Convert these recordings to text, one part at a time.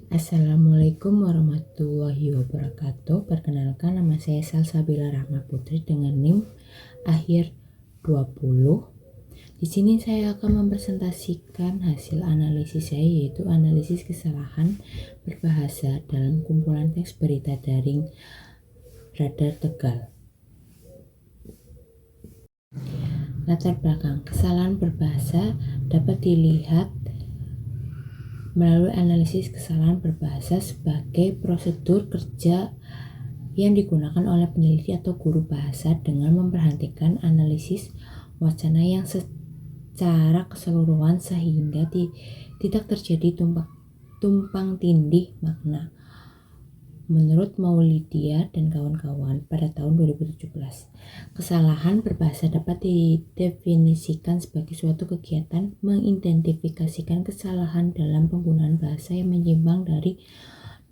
Assalamualaikum warahmatullahi wabarakatuh. Perkenalkan, nama saya Salsabila Rahma Putri dengan NIM akhir 20. Di sini saya akan mempresentasikan hasil analisis saya, yaitu analisis kesalahan berbahasa dalam kumpulan teks berita daring Radar Tegal. Latar belakang kesalahan berbahasa dapat dilihat melalui analisis kesalahan berbahasa sebagai prosedur kerja yang digunakan oleh peneliti atau guru bahasa dengan memperhatikan analisis wacana yang secara keseluruhan sehingga tidak terjadi tumpang tindih makna. Menurut Maulidia dan kawan-kawan pada tahun 2017, kesalahan berbahasa dapat didefinisikan sebagai suatu kegiatan mengidentifikasikan kesalahan dalam penggunaan bahasa yang menyimpang dari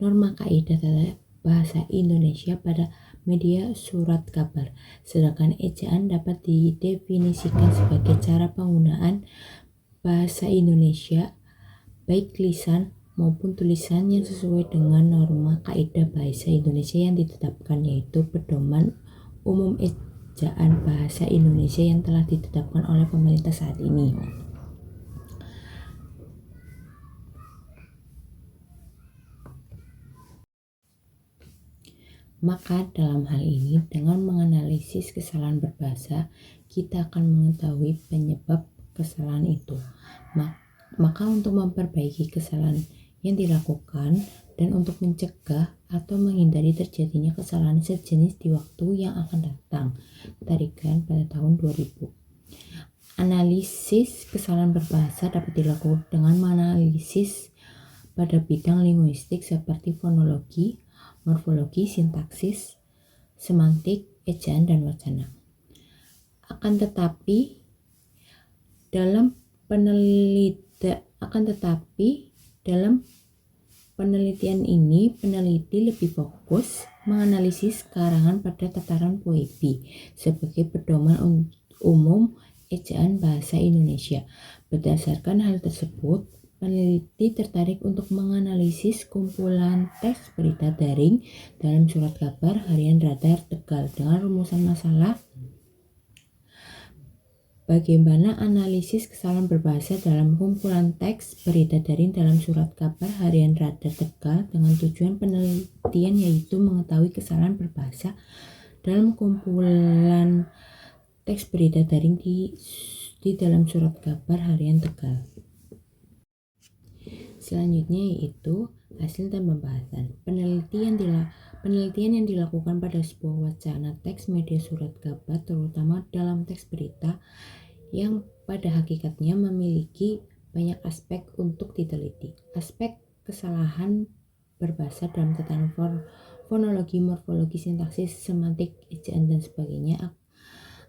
norma kaidah tata bahasa Indonesia pada media surat kabar. Sedangkan ejaan dapat didefinisikan sebagai cara penggunaan bahasa Indonesia baik lisan maupun tulisan yang sesuai dengan norma kaidah bahasa Indonesia yang ditetapkan, yaitu Pedoman Umum Ejaan Bahasa Indonesia yang telah ditetapkan oleh pemerintah saat ini. Maka dalam hal ini, dengan menganalisis kesalahan berbahasa, kita akan mengetahui penyebab kesalahan itu. Maka untuk memperbaiki kesalahan yang dilakukan dan untuk mencegah atau menghindari terjadinya kesalahan sejenis di waktu yang akan datang, tarikan pada tahun 2000. Analisis kesalahan berbahasa dapat dilakukan dengan menganalisis pada bidang linguistik seperti fonologi, morfologi, sintaksis, semantik, ejaan, dan wacana. Akan tetapi dalam penelitian ini, peneliti lebih fokus menganalisis karangan pada tataran puisi sebagai pedoman umum ejaan bahasa Indonesia. Berdasarkan hal tersebut, peneliti tertarik untuk menganalisis kumpulan teks berita daring dalam surat kabar harian Radar Tegal dengan rumusan masalah bagaimana analisis kesalahan berbahasa dalam kumpulan teks berita daring dalam surat kabar harian Radar Tegal dengan tujuan penelitian yaitu mengetahui kesalahan berbahasa dalam kumpulan teks berita daring di dalam surat kabar harian Tegal. Selanjutnya yaitu hasil dan pembahasan. Penelitian yang dilakukan pada sebuah wacana teks media surat kabar, terutama dalam teks berita yang pada hakikatnya memiliki banyak aspek untuk diteliti. Aspek kesalahan berbahasa dalam tatanan fonologi, morfologi, sintaksis, semantik, ejaan, dan sebagainya.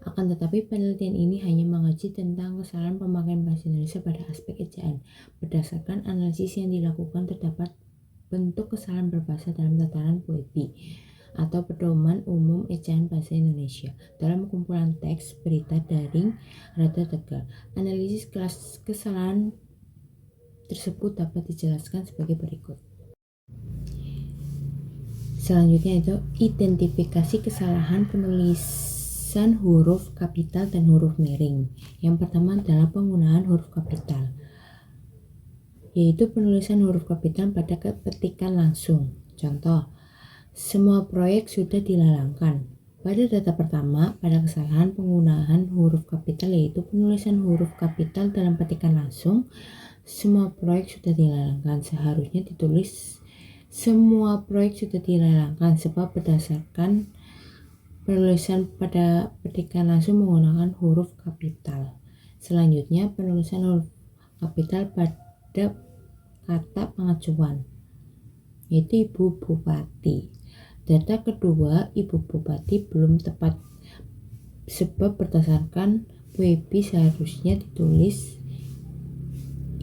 Akan tetapi penelitian ini hanya mengaji tentang kesalahan pemakaian bahasa Indonesia pada aspek ejaan. Berdasarkan analisis yang dilakukan, terdapat bentuk kesalahan berbahasa dalam tataran puisi atau pedoman umum ejaan bahasa Indonesia dalam kumpulan teks berita daring Radar Tegal. Analisis kelas kesalahan tersebut dapat dijelaskan sebagai berikut. Selanjutnya itu identifikasi kesalahan penulisan huruf kapital dan huruf miring. Yang pertama adalah penggunaan huruf kapital, yaitu penulisan huruf kapital pada ketikan langsung. Contoh, semua proyek sudah dilalangkan. Pada data pertama, pada kesalahan penggunaan huruf kapital, yaitu penulisan huruf kapital dalam petikan langsung, semua proyek sudah dilalangkan. Seharusnya ditulis semua proyek sudah dilalangkan, sebab berdasarkan penulisan pada petikan langsung menggunakan huruf kapital. Selanjutnya, penulisan huruf kapital pada kata pengacuan, yaitu Ibu Bupati. Data kedua, Ibu Bupati belum tepat, sebab berdasarkan WB seharusnya ditulis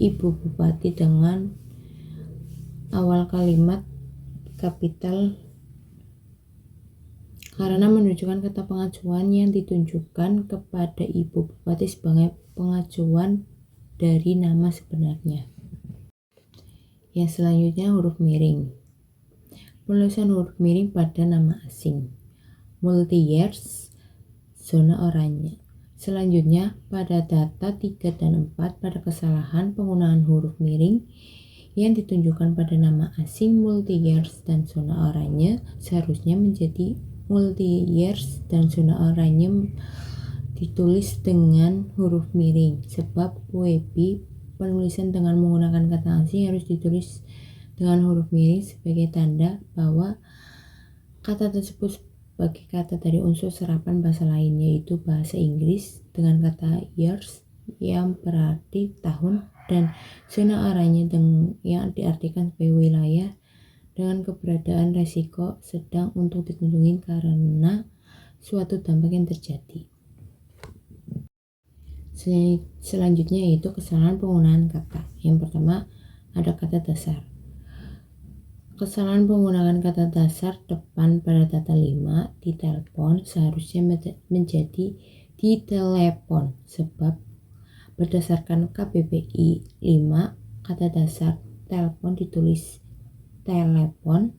Ibu Bupati dengan awal kalimat kapital karena menunjukkan kata pengacuan yang ditunjukkan kepada Ibu Bupati sebagai pengacuan dari nama sebenarnya. Yang selanjutnya huruf miring. Penulisan huruf miring pada nama asing. Multi-years, zona oranye. Selanjutnya, pada data 3 dan 4 pada kesalahan penggunaan huruf miring yang ditunjukkan pada nama asing multi-years dan zona oranye seharusnya menjadi multi-years dan zona oranye ditulis dengan huruf miring, sebab WP penulisan dengan menggunakan kata asing harus ditulis dengan huruf miring sebagai tanda bahwa kata tersebut sebagai kata dari unsur serapan bahasa lain, yaitu bahasa Inggris dengan kata years yang berarti tahun dan zona oranye yang diartikan sebagai wilayah dengan keberadaan resiko sedang untuk dikunjungi karena suatu dampak yang terjadi. Selanjutnya yaitu kesalahan penggunaan kata. Yang pertama ada kata dasar. Kesalahan penggunaan kata dasar depan pada data 5 di telepon seharusnya menjadi di telepon, sebab berdasarkan KBBI 5 kata dasar telepon ditulis telepon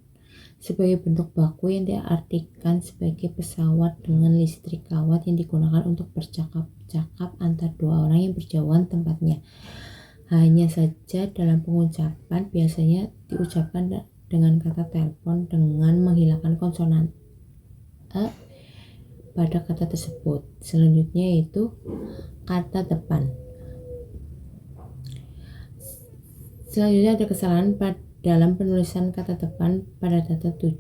sebagai bentuk baku yang diartikan sebagai pesawat dengan listrik kawat yang digunakan untuk bercakap-cakap antar dua orang yang berjauhan tempatnya. Hanya saja dalam pengucapan biasanya diucapkan dengan kata telepon dengan menghilangkan konsonan e pada kata tersebut. Selanjutnya yaitu kata depan. Selanjutnya ada kesalahan dalam penulisan kata depan pada data 7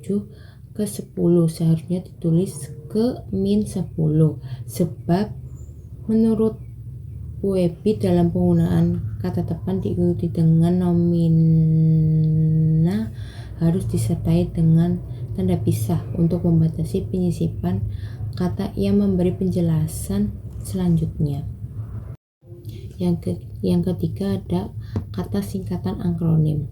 ke 10 seharusnya ditulis ke -10, sebab menurut WP dalam penggunaan kata depan diikuti dengan nomina harus disertai dengan tanda pisah untuk membatasi penyisipan kata yang memberi penjelasan selanjutnya. Yang ketiga ada kata singkatan akronim.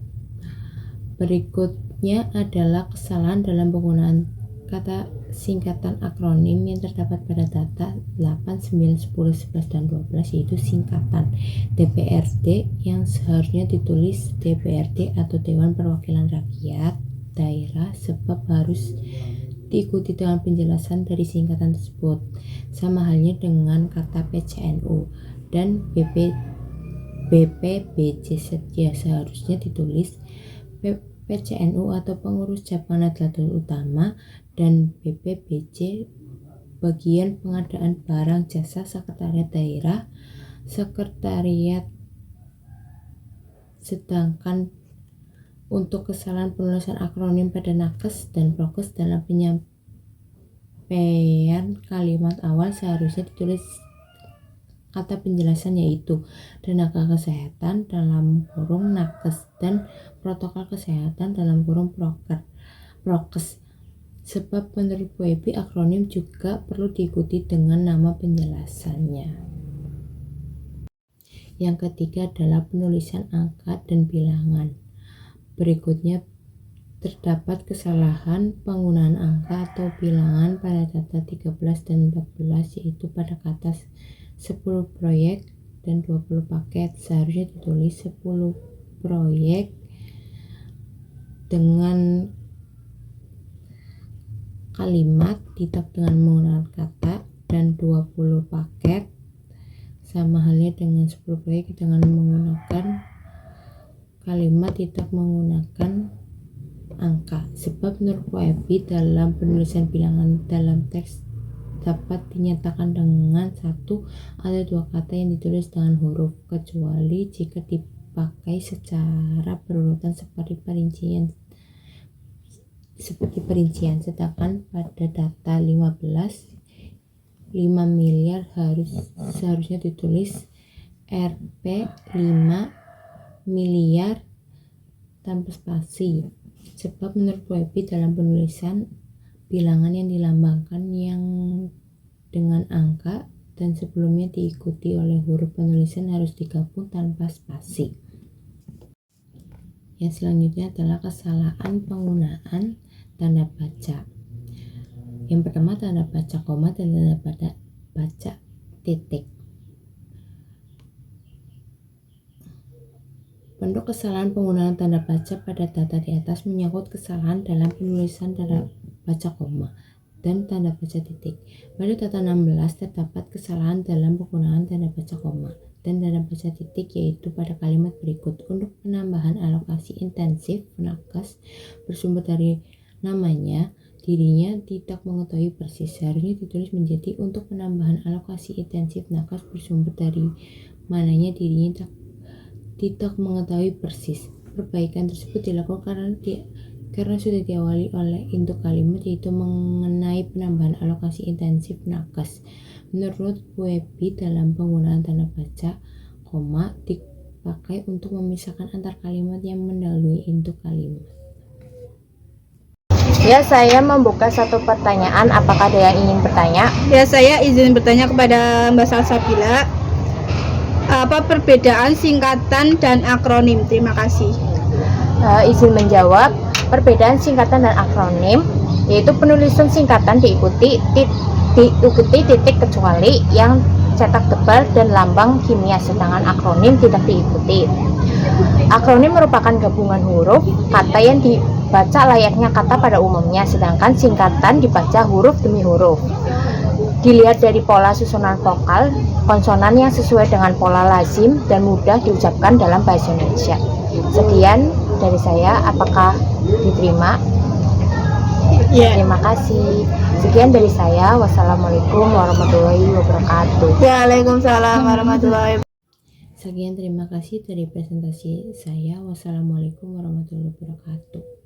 Berikutnya adalah kesalahan dalam penggunaan kata singkatan akronim yang terdapat pada data 8, 9, 10, 11, dan 12 yaitu singkatan DPRD yang seharusnya ditulis DPRD atau Dewan Perwakilan Rakyat Daerah, sebab harus diikuti dengan penjelasan dari singkatan tersebut. Sama halnya dengan kata PCNU dan BPBJ ya seharusnya ditulis PCNU atau Pengurus Cabang Nahdlatul Ulama dan BPBJ bagian pengadaan barang jasa sekretariat daerah sekretariat. Sedangkan untuk kesalahan penulisan akronim pada nakes dan prokes dalam penyampaian kalimat awal seharusnya ditulis kata penjelasan yaitu tenaga kesehatan dalam kurung nakes dan protokol kesehatan dalam kurung prokes, sebab menurut WP akronim juga perlu diikuti dengan nama penjelasannya. Yang ketiga adalah penulisan angka dan bilangan. Berikutnya terdapat kesalahan penggunaan angka atau bilangan pada data 13 dan 14 yaitu pada kata 10 proyek dan 20 paket. Seharusnya ditulis 10 proyek dengan kalimat tidak dengan menggunakan kata dan 20 paket sama halnya dengan 10 proyek dengan menggunakan kalimat tidak menggunakan angka, sebab menurut WP dalam penulisan bilangan dalam teks dapat dinyatakan dengan satu atau dua kata yang ditulis dengan huruf, kecuali jika dipakai secara berurutan seperti perincian. Sedangkan pada data 15 5 miliar seharusnya ditulis Rp 5 miliar tanpa spasi, sebab menurut WP dalam penulisan bilangan yang dilambangkan yang dengan angka dan sebelumnya diikuti oleh huruf penulisan harus digabung tanpa spasi. Yang selanjutnya adalah kesalahan penggunaan tanda baca. Yang pertama tanda baca koma dan tanda baca titik. Bentuk kesalahan penggunaan tanda baca pada data di atas menyangkut kesalahan dalam penulisan tanda baca koma dan tanda baca titik. Pada data 16 terdapat kesalahan dalam penggunaan tanda baca koma dan tanda baca titik, yaitu pada kalimat berikut. Untuk penambahan alokasi intensif nakes bersumber dari namanya, dirinya tidak mengetahui persis. Seharusnya ditulis menjadi untuk penambahan alokasi intensif nakes bersumber dari mananya, dirinya tidak mengetahui persis. Perbaikan tersebut dilakukan karena sudah diawali oleh induk kalimat, yaitu mengenai penambahan alokasi intensif nakes. Menurut Webby, dalam penggunaan tanda baca koma dipakai untuk memisahkan antar kalimat yang mendahului induk kalimat. Ya, saya membuka satu pertanyaan. Apakah ada yang ingin bertanya? Ya, saya izin bertanya kepada Mbak Salsabila. Apa perbedaan singkatan dan akronim? Terima kasih. Izin menjawab. Perbedaan singkatan dan akronim yaitu penulisan singkatan diikuti titik kecuali yang cetak tebal dan lambang kimia, sedangkan akronim tidak diikuti. Akronim merupakan gabungan huruf kata yang dibaca layaknya kata pada umumnya, sedangkan singkatan dibaca huruf demi huruf. Dilihat dari pola susunan vokal, konsonan yang sesuai dengan pola lazim dan mudah diucapkan dalam bahasa Indonesia. Sekian dari saya, apakah diterima? Ya. Terima kasih. Sekian dari saya. Wassalamualaikum warahmatullahi wabarakatuh. Waalaikumsalam warahmatullahi wabarakatuh. Sekian, terima kasih dari presentasi saya. Wassalamualaikum warahmatullahi wabarakatuh.